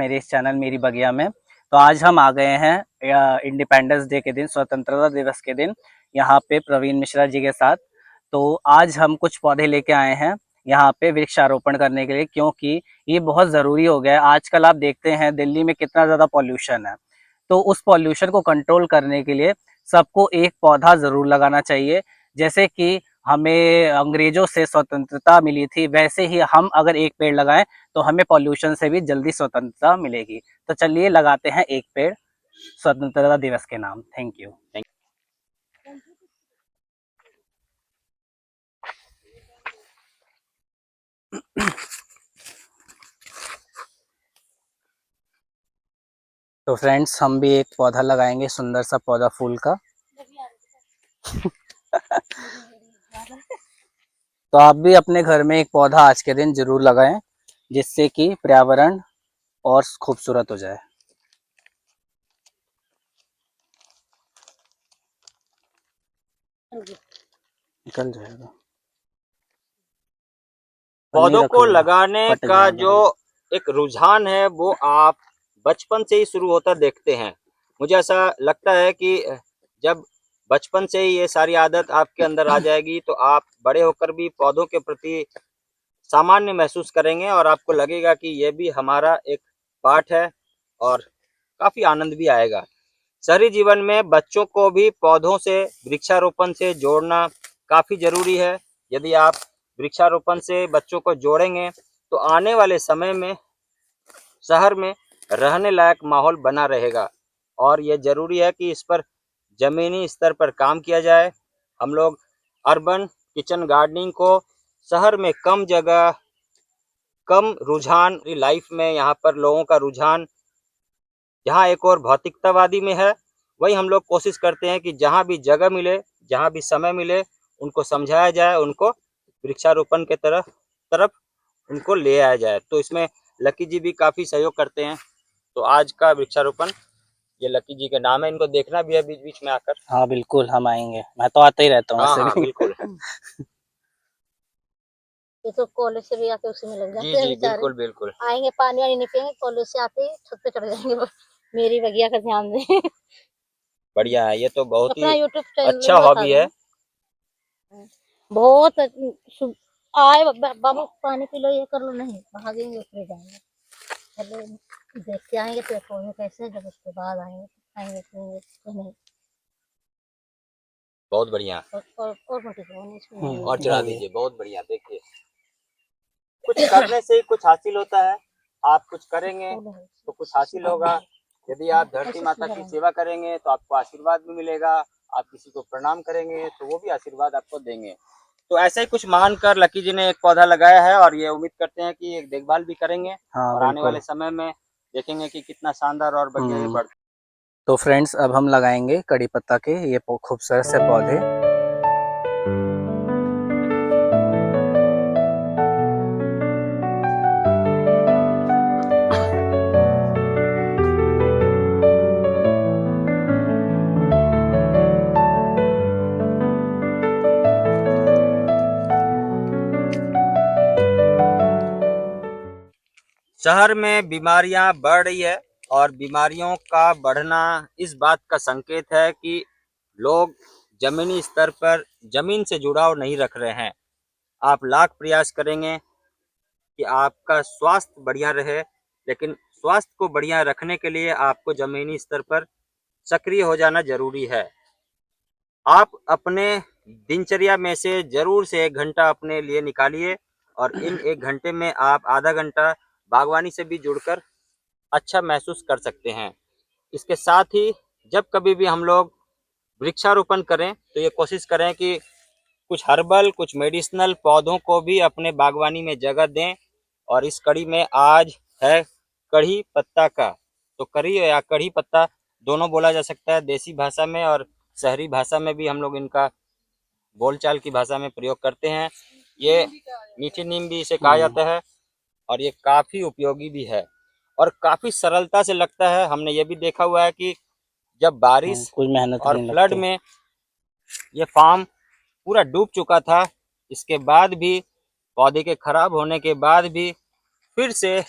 मेरे इस चैनल मेरी बगिया में। तो आज हम आ गए हैं इंडिपेंडेंस डे के दिन, स्वतंत्रता दिवस के दिन, यहाँ पे प्रवीण मिश्रा जी के साथ। तो आज हम कुछ पौधे लेके आए हैं यहाँ पे वृक्षारोपण करने के लिए, क्योंकि ये बहुत ज़रूरी हो गया है। आजकल आप देखते हैं दिल्ली में कितना ज़्यादा पॉल्यूशन है, तो उस पॉल्यूशन को कंट्रोल करने के लिए सबको एक पौधा ज़रूर लगाना चाहिए। जैसे कि हमें अंग्रेजों से स्वतंत्रता मिली थी, वैसे ही हम अगर एक पेड़ लगाएं तो हमें पॉल्यूशन से भी जल्दी स्वतंत्रता मिलेगी। तो चलिए लगाते हैं एक पेड़ स्वतंत्रता दिवस के नाम। Thank you. तो फ्रेंड्स, हम भी एक पौधा लगाएंगे, सुंदर सा पौधा फूल का। तो आप भी अपने घर में एक पौधा आज के दिन जरूर लगाएं, जिससे कि पर्यावरण और खूबसूरत हो जाए। निकल जाएगा। पौधों को लगाने का जो एक रुझान है वो आप बचपन से ही शुरू होता देखते हैं। मुझे ऐसा लगता है कि जब बचपन से ही ये सारी आदत आपके अंदर आ जाएगी तो आप बड़े होकर भी पौधों के प्रति सामान्य महसूस करेंगे और आपको लगेगा कि ये भी हमारा एक पार्ट है और काफी आनंद भी आएगा। शहरी जीवन में बच्चों को भी पौधों से, वृक्षारोपण से जोड़ना काफी जरूरी है। यदि आप वृक्षारोपण से बच्चों को जोड़ेंगे तो आने वाले समय में शहर में रहने लायक माहौल बना रहेगा। और ये जरूरी है कि इस पर जमीनी स्तर पर काम किया जाए। हम लोग अर्बन किचन गार्डनिंग को शहर में कम जगह, कम रुझान लाइफ में, यहाँ पर लोगों का रुझान जहाँ एक और भौतिकतावादी में है, वही हम लोग कोशिश करते हैं कि जहाँ भी जगह मिले, जहाँ भी समय मिले, उनको समझाया जाए, उनको वृक्षारोपण के तरफ उनको ले आया जाए। तो इसमें लकी जी भी काफ़ी सहयोग करते हैं। तो आज का वृक्षारोपण ये लकी जी के नाम है, इनको देखना भी है बीच बीच में आकर। हाँ बिल्कुल, हम आएंगे, मैं तो आता ही रहता हूँ। हाँ बिल्कुल। ये तो कॉलेज से भी आके उसी में लग जाते जी हैं जी बेचारे। बिल्कुल बिल्कुल। आएंगे, पानी वानी नहीं पियेंगे, कॉलेज से आते ही छत पे चढ़ जाएंगे। मेरी बगिया का ध्यान दें। बढ़िया है, ये तो बहुत अपना ही यूट्यूब चैनल अच्छा भी बता हॉबी है। देना। बहुत आए बाबू पानी पी लो, ये कर लो, नहीं भागेंगे उसमें जाएंगे। चलो देख के आएंगे पेड़ पौधे कैसे, जब उसके बाद आएंगे खाएंगे पिएंगे तो नहीं। बहुत बढ़िया। और मोटी इसमें और चढ़ा दीजिए, बहुत बढ़िया। देखिए, कुछ करने से ही कुछ हासिल होता है। आप कुछ करेंगे तो कुछ हासिल होगा। यदि आप धरती माता की सेवा करेंगे तो आपको आशीर्वाद भी मिलेगा। आप किसी को प्रणाम करेंगे तो वो भी आशीर्वाद आपको देंगे। तो ऐसे ही कुछ मानकर लकी जी ने एक पौधा लगाया है और ये उम्मीद करते हैं कि एक देखभाल भी करेंगे। हाँ और आने वाले समय में देखेंगे कि कितना शानदार और बढ़िया ये बढ़। तो फ्रेंड्स, अब हम लगाएंगे कड़ी पत्ता के ये खूबसूरत से पौधे। शहर में बीमारियां बढ़ रही है और बीमारियों का बढ़ना इस बात का संकेत है कि लोग जमीनी स्तर पर जमीन से जुड़ाव नहीं रख रहे हैं। आप लाख प्रयास करेंगे कि आपका स्वास्थ्य बढ़िया रहे, लेकिन स्वास्थ्य को बढ़िया रखने के लिए आपको जमीनी स्तर पर सक्रिय हो जाना जरूरी है। आप अपने दिनचर्या में से जरूर से 1 घंटा अपने लिए निकालिए और इन 1 घंटे में आप आधा घंटा बागवानी से भी जुड़कर अच्छा महसूस कर सकते हैं। इसके साथ ही जब कभी भी हम लोग वृक्षारोपण करें तो ये कोशिश करें कि कुछ हर्बल, कुछ मेडिसिनल पौधों को भी अपने बागवानी में जगह दें। और इस कड़ी में आज है कड़ी पत्ता का। तो कड़ी या कड़ी पत्ता दोनों बोला जा सकता है, देसी भाषा में और शहरी भाषा में भी हम लोग इनका बोलचाल की भाषा में प्रयोग करते हैं। ये मीठी नीम भी इसे कहा जाता है और ये काफ़ी उपयोगी भी है और काफ़ी सरलता से लगता है। हमने ये भी देखा हुआ है कि जब बारिश कोई मेहनत और नहीं फ्लड लगती। में ये फार्म पूरा डूब चुका था, इसके बाद भी, पौधे के खराब होने के बाद भी फिर से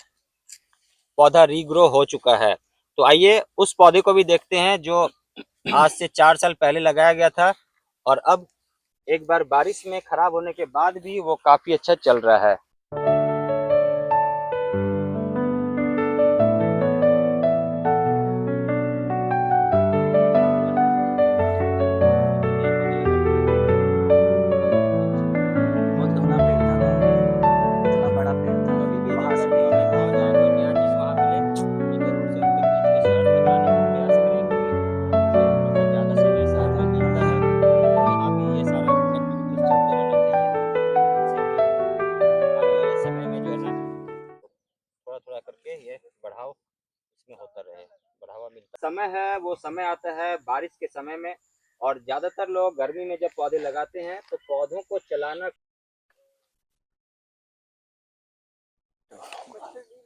पौधा रीग्रो हो चुका है। तो आइए उस पौधे को भी देखते हैं जो आज से 4 साल पहले लगाया गया था और अब एक बार बारिश में खराब होने के बाद भी वो काफी अच्छा चल रहा है। बहुत घना पेड़ था ना, इतना बड़ा पेड़ था। कभी भी वहाँ से गर्मियों में कहा जाए कोई नया चीज वहाँ मिले तो जरूर से उनके बीच में सैर करवाने का प्रयास करें, क्योंकि बहुत ज्यादा समय शहर में मिलता है तो यहाँ भी ये सारा एक्टिविटीज चलते रहना चाहिए, जिससे कि आने वाले समय में जो है ना थोड़ा थोड़ा करके ये बढ़ाव इसमें होता रहे, बढ़ावा मिलता समय है। वो समय आता है बारिश के समय में और ज्यादातर लोग गर्मी में जब पौधे लगाते हैं तो पौधों को चलाना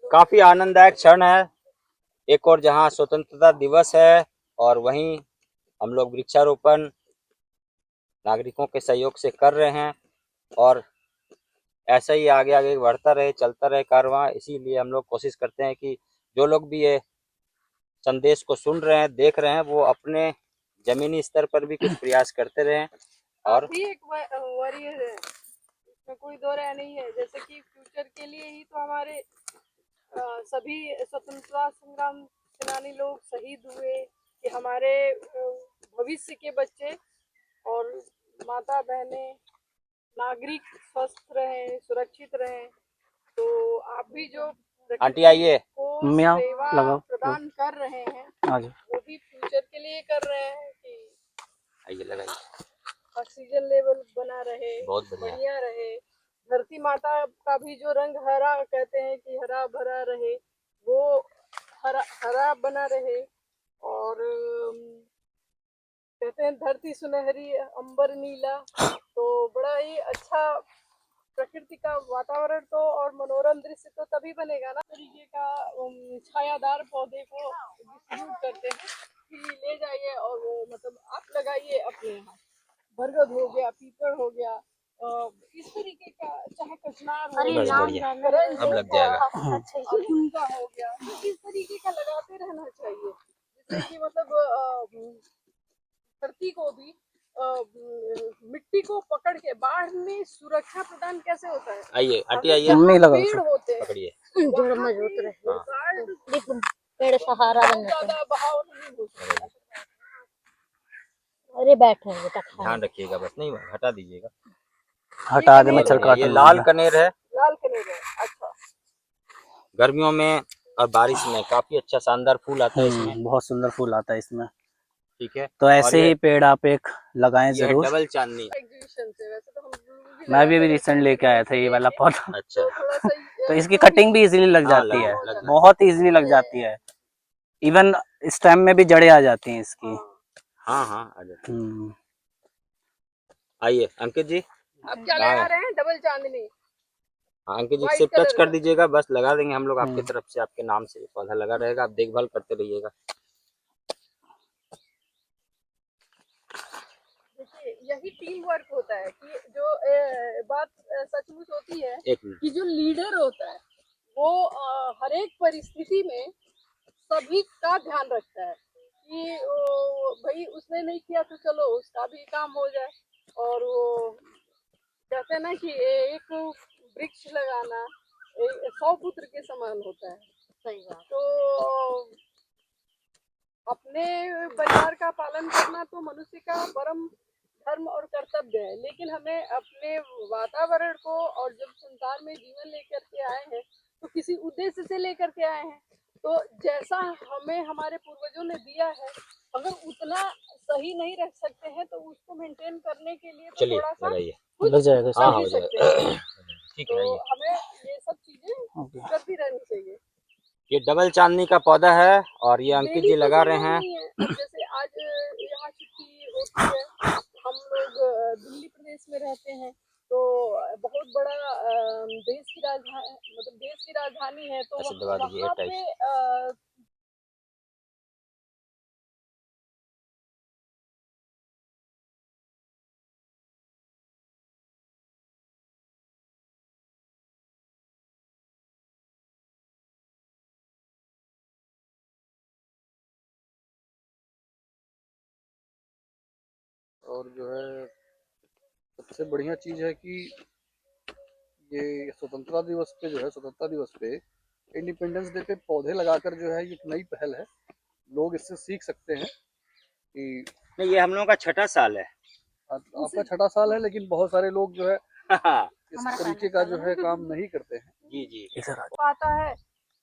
काफी आनंददायक क्षण है। एक और जहां स्वतंत्रता दिवस है और वहीं हम लोग वृक्षारोपण नागरिकों के सहयोग से कर रहे हैं और ऐसा ही आगे आगे बढ़ता रहे, चलता रहे कारवां। इसीलिए हम लोग कोशिश करते हैं कि जो लोग भी ये संदेश को सुन रहे हैं, देख रहे हैं, वो अपने जमीनी स्तर पर भी कुछ प्रयास करते रहें। और भी एक वॉरियर है, इसमें कोई दो राय नहीं है। जैसे कि फ्यूचर के लिए ही तो हमारे सभी स्वतंत्रता संग्राम सेनानी लोग शहीद हुए कि हमारे भविष्य के बच्चे और माता बहनें नागरिक स्वस्थ रहें, सुरक्षित रहें। तो आप भी जो आंटी आइए, को म्याऊं सेवा लगाओ। प्रदान कर रहे हैं आज वो भी फ्यूचर के लिए कर रहे हैं कि आइए लगाइए, ऑक्सीजन लेवल बना रहे, बहुत बढ़िया। बढ़िया रहे। धरती माता का भी जो रंग हरा कहते हैं कि हरा भरा रहे, वो हरा हरा बना रहे। और कहते हैं धरती सुनहरी अंबर नीला, तो बड़ा ही अच्छा प्रकृति का वातावरण तो और मनोरम दृश्य तो तभी बनेगा ना। तरीके का छायादार पौधे को डिस्ट्रीब्यूट करते हैं कि ले जाइए और वो मतलब आप लगाइए अपने यहाँ। बरगद हो गया, पीपल हो गया, इस तरीके का चाहे कचनार हो अरे बस गया, बढ़िया, करंज अब लग जाएगा। और झुमका हो गया, तो इस तरीके का लगाते रहना चाहिए जिससे कि मतलब धरती को भी मिट्टी को पकड़ के बाढ़ में सुरक्षा प्रदान कैसे होता है। आइए आंटी अगर आइए, जहाँ लगाओ पेड़ इसको। होते हैं पकड़िए। जड़ वहाँ मजबूत पे रहे। बाढ़ पेड़ सहारा बहुत बन जाते ज्यादा बहाव नहीं हो सकता। हैं। अरे बैठे हैं बेटा खाए। ध्यान रखिएगा, बस नहीं हटा दीजिएगा। हटा दे, कनेर मच्छर बढ़िया, काट ये ना लाल लगे। कनेर है। लाल कनेर है, अच्छा। गर्मियों में और बारिश में काफी अच्छा शानदार फूल आता है इसमें, बहुत सुंदर फूल आता है इसमें। ठीक है। तो और ऐसे ही पेड़ आप एक लगाएं ये है जरूर। डबल चांदनी। एग्जीबिशन से वैसे तो हम लोग भी मैं भी लगाते अभी रहते रिसेंट हैं लेके आया था ये वाला लेके, पौधा। अच्छा, तो थोड़ा सा तो इसकी जो भी कटिंग भी इजीली लग हाँ जाती है, लग बहुत इजीली लग जाती है। इवन स्टेम में भी जड़ें आ जाती हैं इसकी। हाँ हाँ आ जाती है। हम्म। आइए अंकित जी, अब क्या कहाँ लगा है? रहे हैं डबल चांदनी हाँ, अंकित जी व्हाइट सिर्फ टच कलर कर का। दीजिएगा, बस लगा देंगे हम लोग आपकी तरफ से, आपके नाम से पौधा लगा रहेगा, आप देखभाल करते रहिएगा। देखिए यही टीम वर्क होता है कि जो बात सचमुच होती है एक मिनट, कि जो लीडर होता है वो हर एक परिस्थिति में सभी का ध्यान रखता है कि भाई उसने नहीं किया तो चलो उसका भी काम हो जाए। और वो कहते हैं ना कि एक वृक्ष लगाना 100 पुत्र के समान होता है। सही बात। तो अपने परिवार का पालन करना तो मनुष्य का परम धर्म और कर्तव्य है, लेकिन हमें अपने वातावरण को और जब संसार में जीवन लेकर के आए हैं तो किसी उद्देश्य से लेकर के आए हैं। तो जैसा हमें हमारे पूर्वजों ने दिया है अगर उतना सही नहीं रख सकते हैं तो उसको मेंटेन करने के लिए तो चलिए थोड़ा सा लगाइए। कुछ लग जाएगा कर हाँ ही हो सकते हैं। जाएगा, ठीक है। तो आइए, हमें ये सब चीजें ओके। करती रहनी चाहिए। ये डबल चांदनी का पौधा है और ये अंकित डेली जी तो लगा रहे संभव हैं। नहीं है। अब जैसे आज यहाँ छुट्टी होती है, हम लोग दिल्ली प्रदेश में रहते हैं तो बहुत बड़ा देश की राजधानी मतलब देश की राजधानी है तो ऐसे दबा दीजिए वहाँ टाइट। पे और जो है सबसे बढ़िया चीज़ है कि ये स्वतंत्रता दिवस पे जो है, स्वतंत्रता दिवस पे इंडिपेंडेंस डे पे पौधे लगाकर जो है ये एक नई पहल है। लोग इससे सीख सकते हैं कि नहीं, ये हम लोगों का छठा साल है। आपका छठा साल है, लेकिन बहुत सारे लोग जो है इस तरीके का जो है काम नहीं करते हैं। जी जी। पाता है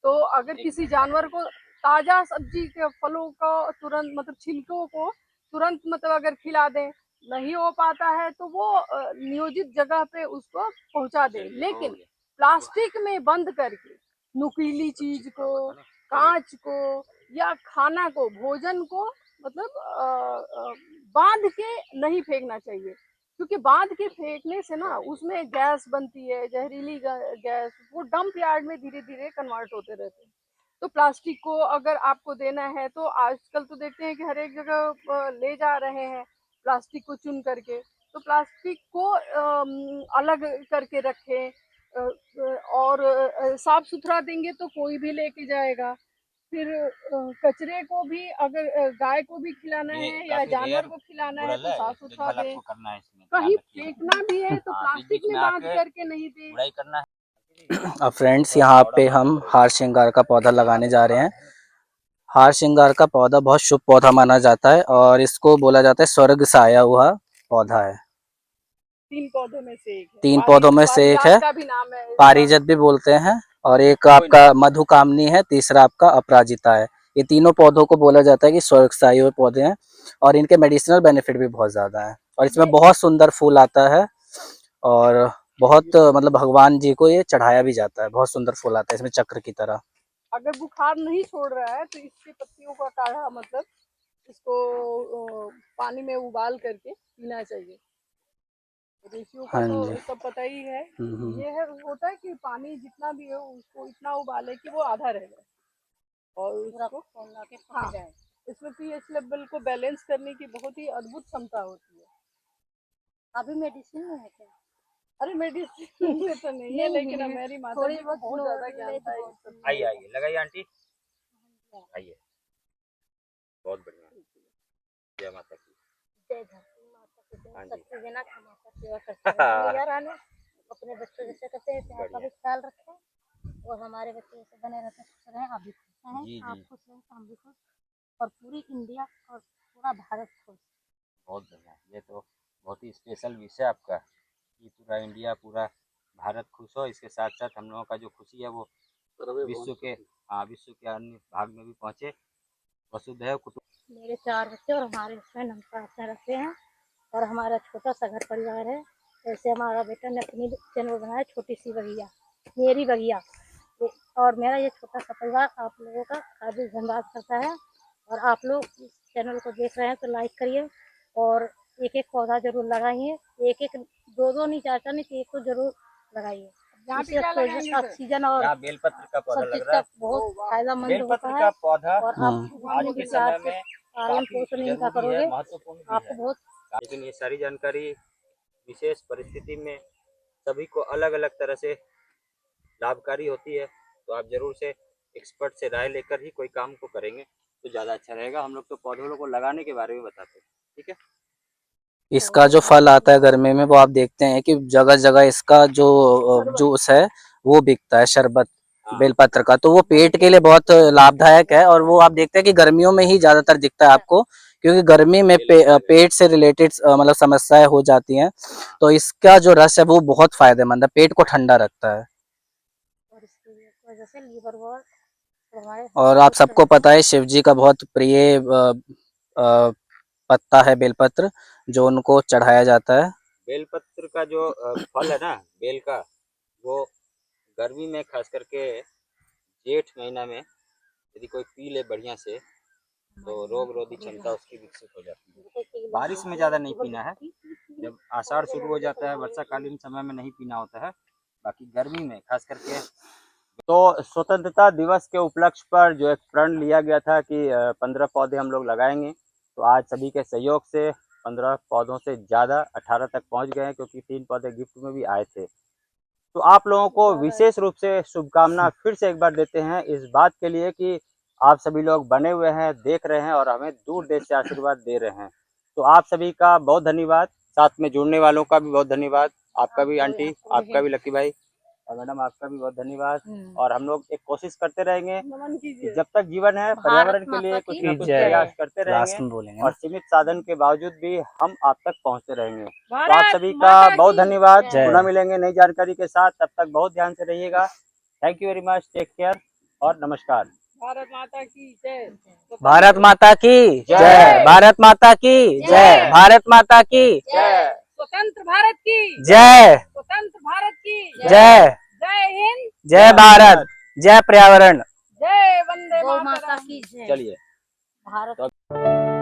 तो अगर किसी जानवर को ताजा सब्जी के फलों को तुरंत मतलब छिलकों को तुरंत मतलब अगर खिला दें, नहीं हो पाता है तो वो नियोजित जगह पे उसको पहुंचा दें। लेकिन प्लास्टिक में बंद करके नुकीली चीज को, कांच को या खाना को, भोजन को मतलब बांध के नहीं फेंकना चाहिए, क्योंकि बांध के फेंकने से ना उसमें गैस बनती है, जहरीली गैस, वो डंप यार्ड में धीरे धीरे कन्वर्ट होते रहते हैं। तो प्लास्टिक को अगर आपको देना है तो आजकल तो देखते हैं कि हर एक जगह ले जा रहे हैं प्लास्टिक को चुन करके, तो प्लास्टिक को अलग करके रखें और साफ सुथरा देंगे तो कोई भी लेके जाएगा। फिर कचरे को भी अगर गाय को भी खिलाना है या जानवर को खिलाना है तो साफ सुथरा दें। कहीं फेंकना भी है तो प्लास्टिक में बांध करके नहीं दें। अब फ्रेंड्स यहाँ पे हम हार श्रृंगार का पौधा लगाने जा रहे हैं। हार श्रृंगार का पौधा बहुत शुभ पौधा माना जाता है और इसको बोला जाता है स्वर्ग से आया हुआ पौधा है। 3 पौधों में से एक है। 3 पौधों में से एक है। का भी नाम है, पारिजात भी बोलते हैं और एक आपका मधुकामनी है, तीसरा आपका अपराजिता है। ये तीनों पौधों को बोला जाता है कि स्वर्ग से आए हुए पौधे हैं और इनके मेडिसिनल बेनिफिट भी बहुत ज्यादा है और इसमें बहुत सुंदर फूल आता है और बहुत मतलब भगवान जी को ये चढ़ाया भी जाता है। बहुत सुंदर फूल आता है इसमें चक्र की तरह। अगर बुखार नहीं छोड़ रहा है तो इसके पत्तियों का काढ़ा मतलब इसको पानी में उबाल करके पीना चाहिए। ऋषियों का हाँ तो जी। सब पता ही है। ये है होता है कि पानी जितना भी है उसको इतना उबाले कि वो आधा रह जाए और उसको खोलना के फट जाए। इसमें पीएच लेवल को बैलेंस करने की बहुत ही अद्भुत क्षमता होती है। अभी मेडिसिन में है क्या? अरे मेडिसिन में तो नहीं है, लेकिन हमारी माता जी को बहुत ज्यादा ज्ञान था। आइए आइए, लगाइए आंटी, आइए। बहुत बढ़िया, जय माता की। जय धरती माता की जय। हाँ जी। शक्ति देना क्षमा का सेवा करते हैं यार। आने अपने बच्चों जैसे करते हैं ऐसे आपका भी ख्याल रखें और हमारे बच्चे जैसे बने रहते हैं, खुश रहें। आप भी खुश रहें, जी, आप जी। खुश रहें, हम भी खुश और पूरी इंडिया और पूरा भारत खुश। बहुत बढ़िया, ये तो बहुत ही स्पेशल विषय आपका कि पूरा इंडिया, पूरा भारत खुश हो। इसके साथ साथ हम लोगों का जो खुशी है वो विश्व के अन्य भाग में भी पहुँचे। वसुधैव कुटुंब। मेरे 4 बच्चे और हमारे उसमें नमस्कार रहते हैं और हमारा छोटा सा घर परिवार है। जैसे हमारा बेटा ने अपनी चैनल बनाया छोटी सी बगिया, मेरी बगिया, और मेरा ये छोटा सा परिवार आप लोगों का काफी धन्यवाद करता है। और आप लोग इस चैनल को देख रहे हैं तो लाइक करिए और एक एक पौधा जरूर लगाइए। एक एक 2-2 नहीं, 4-4 नहीं, एक तो जरूर लगाइए। इससे ऑक्सीजन और यहाँ बेलपत्र का पौधा सब चीज लग रहा का है। बहुत फायदामंद बेलपत्र होता का है पौधा और आप आज के समय में पालन काफी पोषण इनका जरूरी है, करोगे महत्वपूर्ण भी आपको है। बहुत। लेकिन ये सारी जानकारी विशेष परिस्थिति में सभी को अलग अलग तरह से लाभकारी होती है, तो आप जरूर से एक्सपर्ट से राय लेकर ही कोई काम को करेंगे तो ज़्यादा अच्छा रहेगा। हम लोग तो पौधों को लगाने के बारे में बताते हैं, ठीक है। इसका जो फल आता है गर्मी में वो आप देखते हैं कि जगह जगह इसका जो जूस है वो बिकता है, शरबत बेलपत्र का। तो वो पेट के लिए बहुत लाभदायक है और वो आप देखते हैं कि गर्मियों में ही ज्यादातर दिखता है आपको, क्योंकि गर्मी में पेट से रिलेटेड मतलब समस्याएं हो जाती हैं। तो इसका जो रस है वो बहुत फायदेमंद है, पेट को ठंडा रखता है। और इसकी वजह से लीवर और हमारे और आप सबको पता है शिव जी का बहुत प्रिय पत्ता है बेलपत्र, जो उनको चढ़ाया जाता है। बेलपत्र का जो फल है ना, बेल का, वो गर्मी में खास करके जेठ महीना में यदि कोई पी ले बढ़िया से तो रोग रोधी क्षमता उसकी विकसित हो जाती है। बारिश में ज़्यादा नहीं पीना है, जब आषाढ़ शुरू हो जाता है वर्षाकालीन समय में नहीं पीना होता है, बाकी गर्मी में खास करके। तो स्वतंत्रता दिवस के उपलक्ष्य पर जो एक प्रण लिया गया था कि 15 पौधे हम लोग लगाएंगे, तो आज सभी के सहयोग से 15 पौधों से ज़्यादा 18 तक पहुंच गए हैं, क्योंकि 3 पौधे गिफ्ट में भी आए थे। तो आप लोगों को विशेष रूप से शुभकामना फिर से एक बार देते हैं इस बात के लिए कि आप सभी लोग बने हुए हैं, देख रहे हैं और हमें दूर देश से आशीर्वाद दे रहे हैं। तो आप सभी का बहुत धन्यवाद, साथ में जुड़ने वालों का भी बहुत धन्यवाद, आपका भी आंटी, आपका भी लकी भाई और मैडम आपका भी बहुत धन्यवाद। और हम लोग एक कोशिश करते रहेंगे नमन कि कीजिए। जब तक जीवन है पर्यावरण के लिए कुछ न कुछ प्रयास करते लास्ट रहेंगे में बोलेंगे और ना। सीमित साधन के बावजूद भी हम आप तक पहुंचते रहेंगे। तो आप भारत सभी माता का बहुत की धन्यवाद, जय। पुनः मिलेंगे नई जानकारी के साथ, तब तक बहुत ध्यान से रहिएगा। Thank you very much, take care और नमस्कार। भारत माता की जय। भारत माता की जय। जय, भारत माता की जय, भारत माता की जय। स्वतंत्र भारत की जय, स्वतंत्र भारत की जय, जय हिंद, जय भारत, जय पर्यावरण। जय वंदे गौ मातरम। माता की जय। चलिए भारत